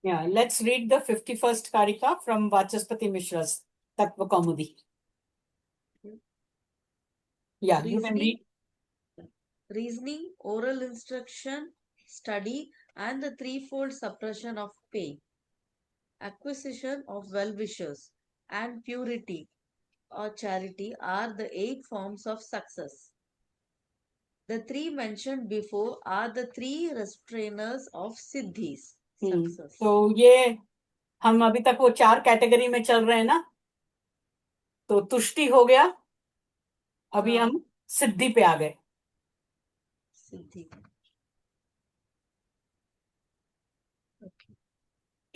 Yeah, let's read the 51st Karika from Vachaspati Mishra's Tattva Kaumudi. Yeah, you can read. Reasoning, oral instruction, study, and the threefold suppression of pain, acquisition of well-wishers, and purity or charity are the 8 forms of success. The 3 mentioned before are the 3 restrainers of siddhis, success. तो ये हम अभी तक वो 4 category में चल रहे हैं ना, तो तुष्टि हो गया, अभी हम सिद्धि पे आ गए. सिद्धि.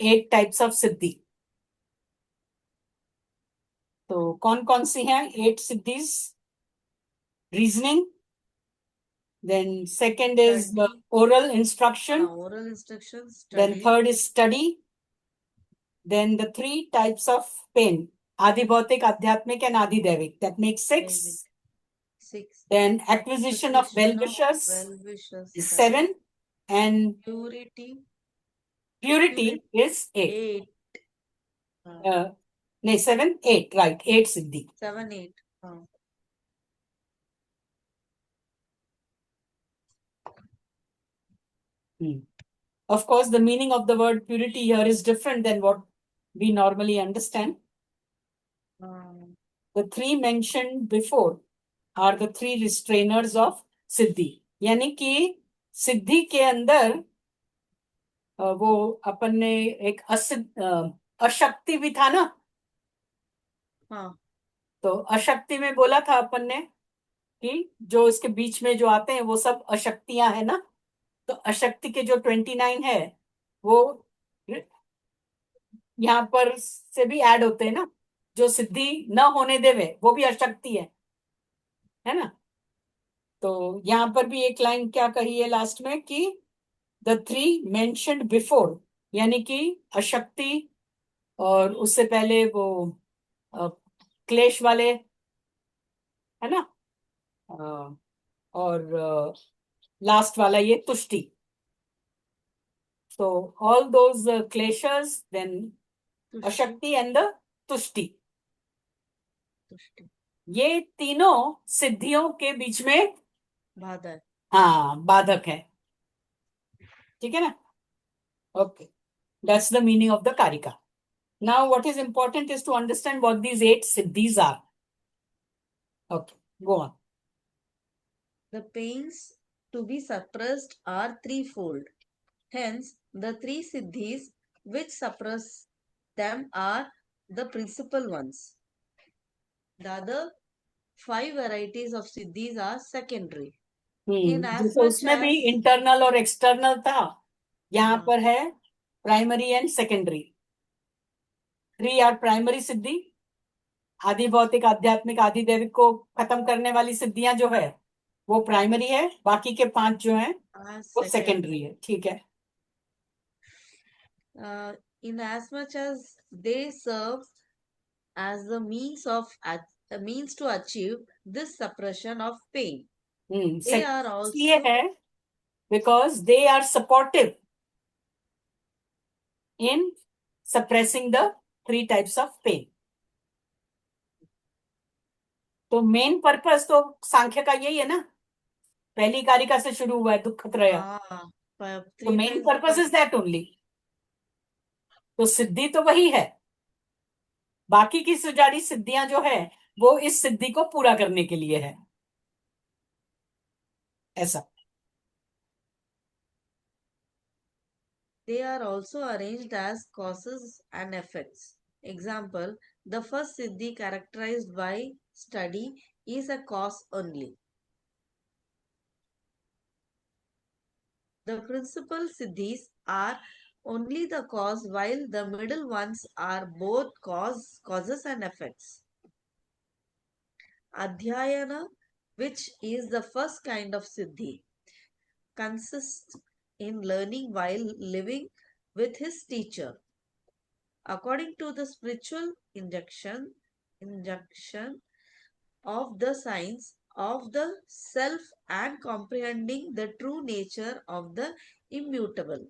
8 टाइप्स ऑफ सिद्धि. तो कौन कौन सी हैं 8 सिद्धीज? Reasoning, then second is oral instruction, oral instruction, then study, third is study, then the 3 types of pain, Adi Bhautik, Adhyatmik and Adi Devik, that makes 6. 6. Then acquisition of well-wishers is 7, and purity is 8. No, 7, 8, right, 8 siddhi. 7, 8. Of course, the meaning of the word purity here is different than what we normally understand. The 3 mentioned before are the 3 restrainers of सिद्धि. यानी कि सिद्धि के अंदर वो अपन ने एक अशक्ति भी था ना. तो अशक्ति में बोला था अपन ने कि जो इसके बीच में जो आते हैं वो सब अशक्तियां है ना. तो अशक्ति के जो 29 है वो यहाँ पर से भी ऐड होते हैं ना. जो सिद्धि न होने देवे वो भी अशक्ति है ना. तो यहाँ पर भी एक लाइन क्या कही है लास्ट में कि द 3 मेंशन्ड बिफोर, यानी कि अशक्ति और उससे पहले वो क्लेश वाले है ना, और लास्ट वाला ये तुष्टि. तो ऑल दोज क्लेशर्स, देन अशक्ति एंड द तुष्टि, ये तीनों सिद्धियों के बीच में बाधक. हाँ, बाधक है. ठीक है ना. Okay, that's the meaning of the कारिका. Now what is important is to understand what these 8 siddhis are. Okay, go on. The pains to be suppressed are threefold. Hence, the 3 siddhis which suppress them are the principal ones. The other 5 varieties of siddhis are secondary. जैसे उसमें भी internal और external था, यहाँ पर है primary and secondary. 3 are primary सिद्धि, आदि भौतिक, आध्यात्मिक, आदि दैविक को खत्म करने वाली सिद्धियां जो है वो प्राइमरी है, बाकी के 5 जो हैं वो सेकेंडरी है. ठीक है. In as much as they serve as the means to achieve this suppression of pain. They are also है because they are supportive in suppressing the 3 types of pain. तो मेन पर्पस तो सांख्य का यही है ना, पहली कारिका से शुरू हुआ है दुख त्रय. तो main purpose is that only. तो सिद्धि तो वही है, बाकी की सुजारी सिद्धियां जो है वो इस सिद्धि को पूरा करने के लिए है, ऐसा. They are also arranged as causes and effects. Example, the first siddhi characterized by study is a cause only. The principal siddhis are only the cause, while the middle ones are both causes and effects. Adhyayana, which is the first kind of siddhi, consists in learning while living with his teacher. According to the spiritual injunction of the science of the self and comprehending the true nature of the immutable.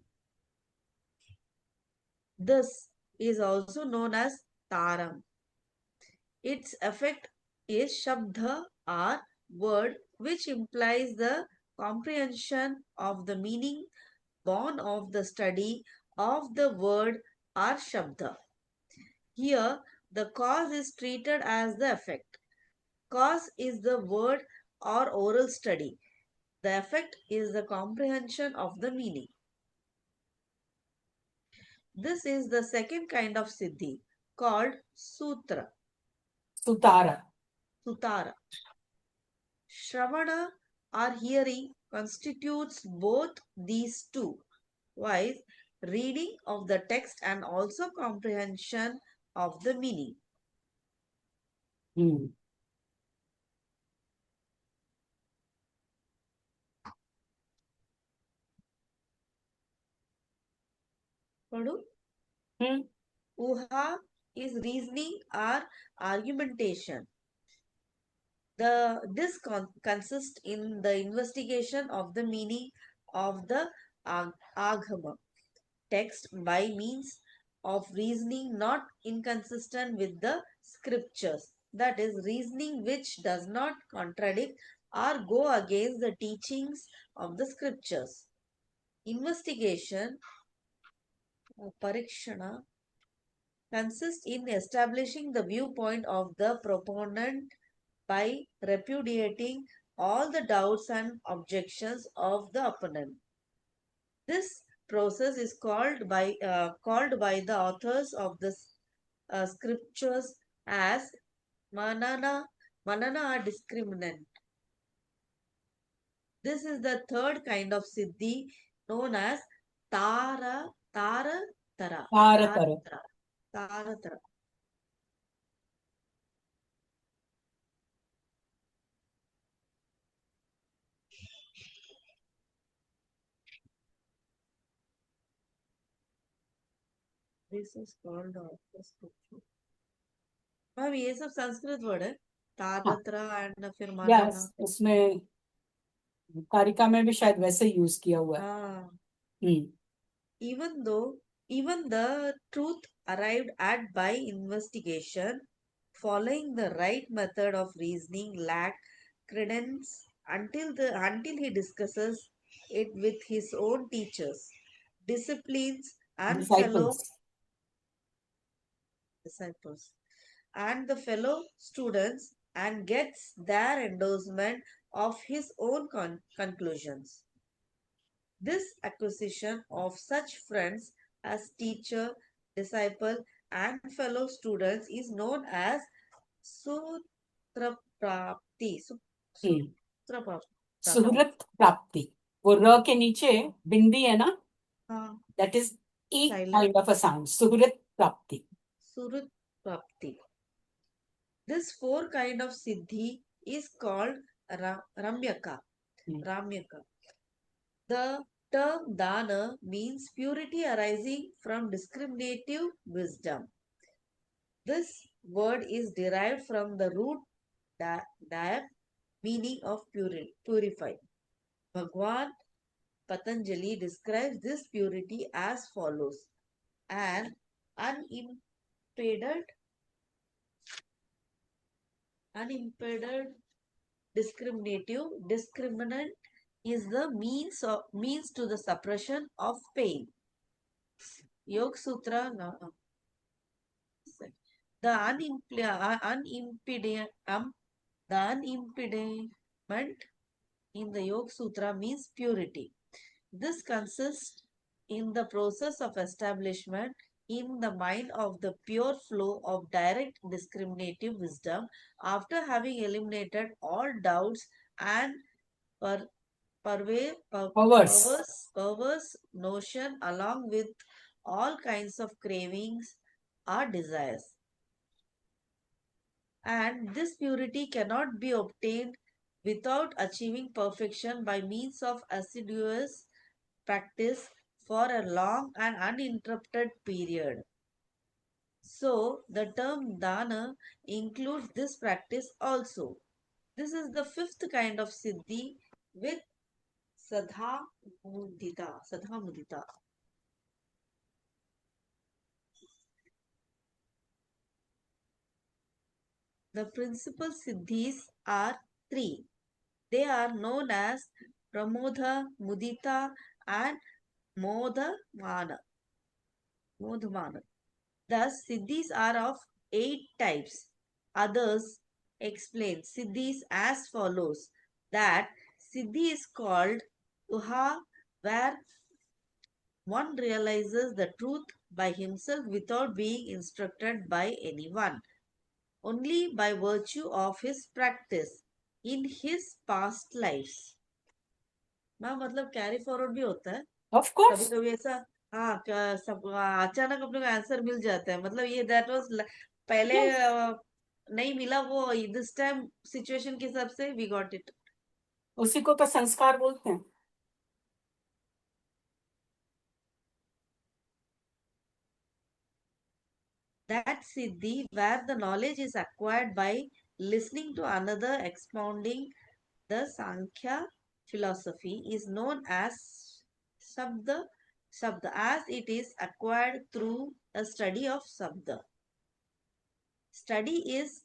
This is also known as taram. Its effect is shabda or word which implies the comprehension of the meaning born of the study of the word or shabda. Here, the cause is treated as the effect. Cause is the word or oral study. The effect is the comprehension of the meaning. This is the second kind of siddhi called sutra, Sutara. sutara. Shravana or hearing constitutes both these two, while reading of the text and also comprehension of the meaning. Hmm. Padu? Hmm. Uha is reasoning or argumentation. Consists in the investigation of the meaning of the agama text by means of reasoning not inconsistent with the scriptures. That is, reasoning which does not contradict or go against the teachings of the scriptures. Investigation, parikshana, consists in establishing the viewpoint of the proponent by repudiating all the doubts and objections of the opponent. This process is called by the authors of the scriptures as manana or discriminant. This is the third kind of siddhi known as tara tara tara tara Taratara. tara tara tara. This is called of the scripture. Ma'am ये सब Sanskrit word है हाँ, तारत्र and फिर मनाना. Yes, उसमें कारिका में भी शायद वैसे ही यूज किया हुआ है. हाँ. हम्म. Even though even the truth arrived at by investigation, following the right method of reasoning lack credence until he discusses it with his own teachers, disciplines, and fellow Disciples. disciples and the fellow students and gets their endorsement of his own conclusions. This acquisition of such friends as teacher, disciple, and fellow students is known as sutraprapti. Hmm. Sutraprapti. सुहृत प्राप्ति. वो र के नीचे बिंदी है ना, हाँ, that is E silent. Kind of a sound. सुहृत प्राप्ति. Sutraprapti. This four kind of siddhi is called ramyaka. Hmm. Ramyaka. The term dana means purity arising from discriminative wisdom. This word is derived from the root dap, meaning of purify. Bhagwan Patanjali describes this purity as follows: an unimpeded, unimpeded discriminant is the means to the suppression of pain. Yoga Sutra. The unimpediment in the Yoga Sutra means purity. This consists in the process of establishment in the mind of the pure flow of direct discriminative wisdom after having eliminated all doubts and per, Powers. perverse notion along with all kinds of cravings or desires. And this purity cannot be obtained without achieving perfection by means of assiduous practice for a long and uninterrupted period. So, the term dana includes this practice also. This is the fifth kind of siddhi with sadha mudita. Sadha mudita. The principal siddhis are three. They are known as Pramodha, Mudita, and Modhamana. Modhamana. Thus, siddhis are of 8 types. Others explain siddhis as follows: that siddhi is called uha, where one realizes the truth by himself without being instructed by anyone, only by virtue of his practice in his past lives. Ma'am मतलब carry forward भी होता है of कभी course. कभी ऐसा। हाँ सब अचानक अपने को आंसर मिल जाता है, मतलब ये दैट वाज पहले यस, नहीं मिला वो, दिस टाइम सिचुएशन के हिसाब से वी गॉट इट। उसी को तो संस्कार बोलते हैं। That siddhi where the knowledge is acquired by listening to another expounding the Sankhya philosophy is known as Shabda, Shabda, as it is acquired through a study of Shabda. Study is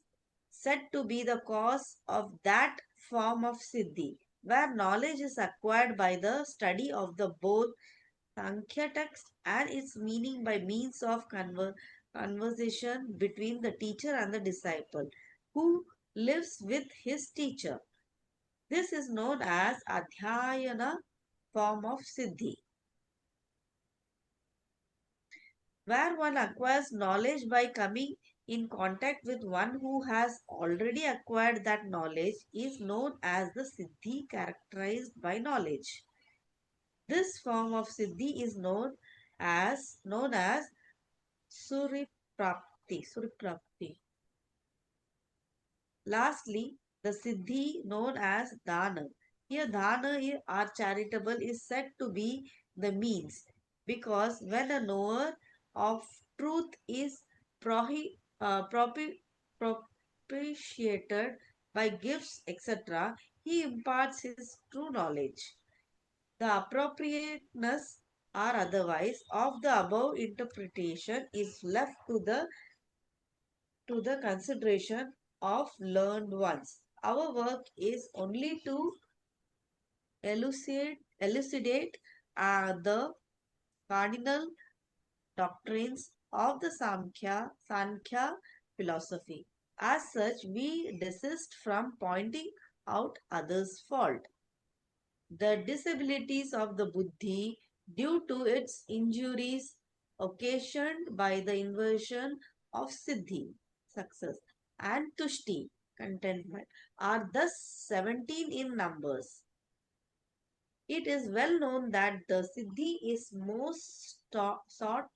said to be the cause of that form of Siddhi, where knowledge is acquired by the study of the both Sankhya text and its meaning by means of conversation between the teacher and the disciple, who lives with his teacher. This is known as Adhyayana form of Siddhi, where one acquires knowledge by coming in contact with one who has already acquired that knowledge, is known as the Siddhi characterized by knowledge. This form of Siddhi is known as Suriprapti. Lastly, the Siddhi known as Dana. Here, Dana or charitable is said to be the means, because when a knower of truth is propitiated by gifts, etc., he imparts his true knowledge. The appropriateness or otherwise of the above interpretation is left to the consideration of learned ones. Our work is only to elucidate the cardinal doctrines of the Sankhya philosophy. As such, we desist from pointing out others' fault. The disabilities of the buddhi due to its injuries occasioned by the inversion of siddhi, success, and tushti, contentment, are thus 17 in numbers. It is well known that the siddhi is most sought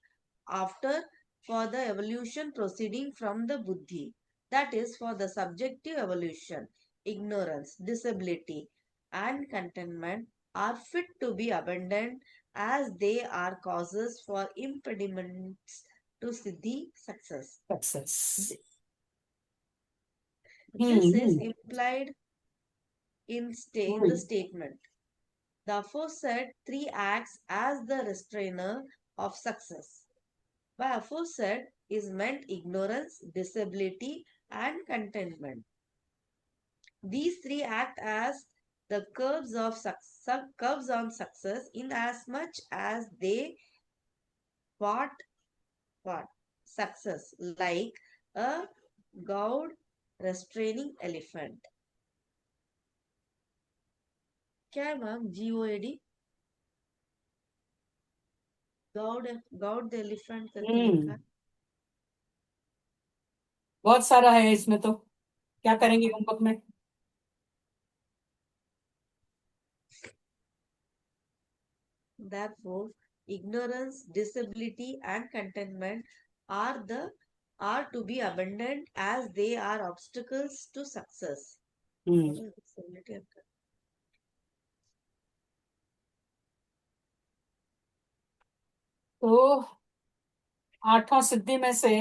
after for the evolution proceeding from the buddhi, that is, for the subjective evolution. Ignorance, disability, and contentment are fit to be abandoned, as they are causes for impediments to siddhi success. Success. This is hmm. implied in the statement. The aforesaid three acts as the restrainer of success. By aforesaid is meant ignorance, disability, and contentment. These three act as the curves on success, in as much as they what what success, like a gaued restraining elephant. क्या है ma'am GOAD? God the elephant करके लिखा है। बहुत सारा है इसमें तो, क्या करेंगे होमवर्क में। Therefore, ignorance, disability, and contentment are are to be abandoned, as they are obstacles to success. What is disability? तो 8वां सिद्धि में से